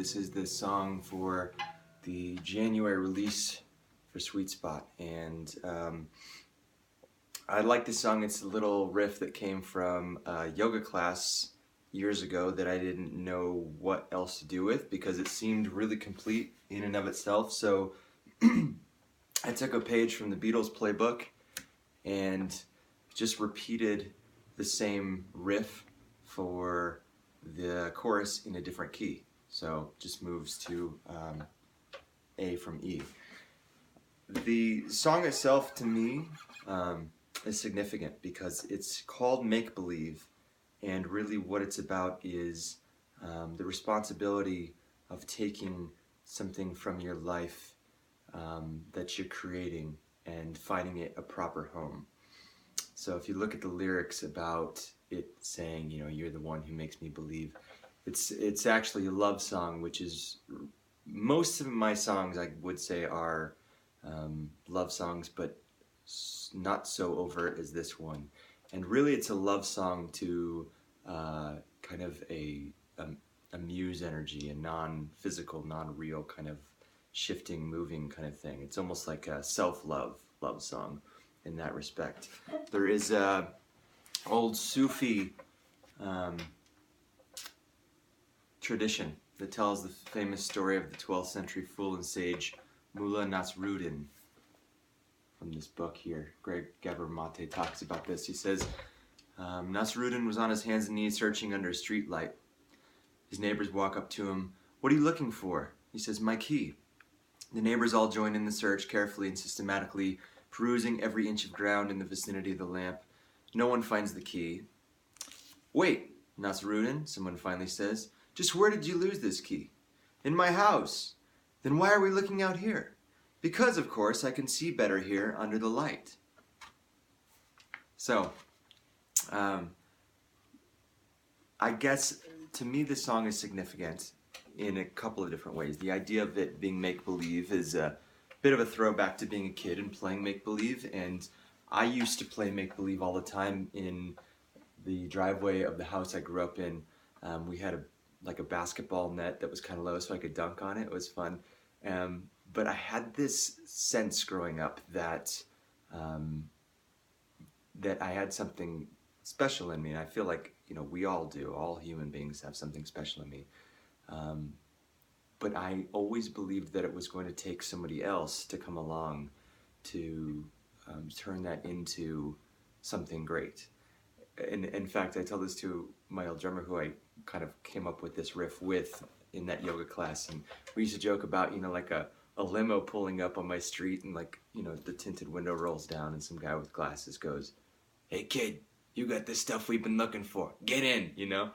This is the song for the January release for Sweet Spot, and I like this song. It's a little riff that came from a yoga class years ago that I didn't know what else to do with because it seemed really complete in and of itself. So I took a page from the Beatles playbook and just repeated the same riff for the chorus in a different key. So just moves to A from E. The song itself, to me, is significant because it's called Make Believe, and really what it's about is the responsibility of taking something from your life that you're creating and finding it a proper home. So if you look at the lyrics about it saying, you know, you're the one who makes me believe, it's actually a love song, which is, most of my songs I would say are love songs, but not so overt as this one. And really it's a love song to kind of a muse energy, a non-physical, non-real kind of shifting, moving kind of thing. It's almost like a self-love love song in that respect. There is a old Sufi tradition that tells the famous story of the 12th century fool and sage Mullah Nasruddin. From this book here, Greg Gaber-Mate talks about this. He says, Nasruddin was on his hands and knees searching under a street light. His neighbors walk up to him. "What are you looking for?" He says, "My key." The neighbors all join in the search, carefully and systematically perusing every inch of ground in the vicinity of the lamp. No one finds the key. "Wait, Nasruddin," someone finally says, "just where did you lose this key?" "In my house." "Then why are we looking out here?" "Because, of course, I can see better here under the light." So, I guess to me this song is significant in a couple of different ways. The idea of it being make-believe is a bit of a throwback to being a kid and playing make-believe, and I used to play make-believe all the time in the driveway of the house I grew up in. We had a basketball net that was kind of low so I could dunk on it. It was fun. But I had this sense growing up that that I had something special in me, and I feel like, you know, we all do. All human beings have something special in me. But I always believed that it was going to take somebody else to come along to turn that into something great. And in fact, I tell this to my old drummer who I kind of came up with this riff with in that yoga class, and we used to joke about, you know, like a limo pulling up on my street and, like, you know, the tinted window rolls down and some guy with glasses goes, "Hey kid, you got this stuff we've been looking for, get in," you know?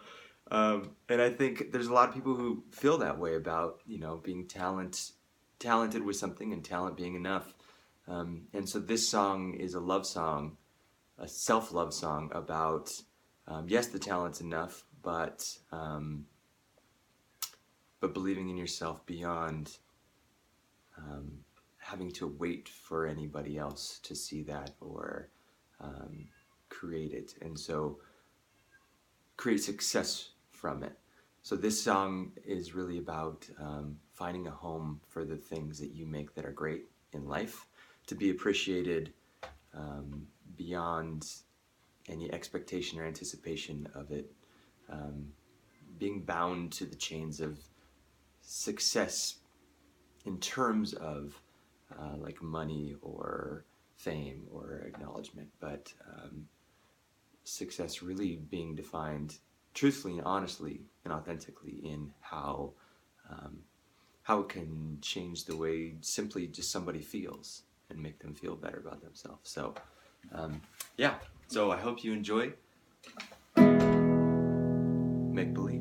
And I think there's a lot of people who feel that way about, you know, being talented with something and talent being enough. And so this song is a love song, a self-love song about, yes, the talent's enough, but believing in yourself beyond having to wait for anybody else to see that or create it, and so create success from it. So this song is really about finding a home for the things that you make that are great in life, to be appreciated beyond any expectation or anticipation of it, being bound to the chains of success in terms of like money or fame or acknowledgement, but success really being defined truthfully and honestly and authentically in how it can change the way simply just somebody feels and make them feel better about themselves. So yeah, so I hope you enjoy Make Believe.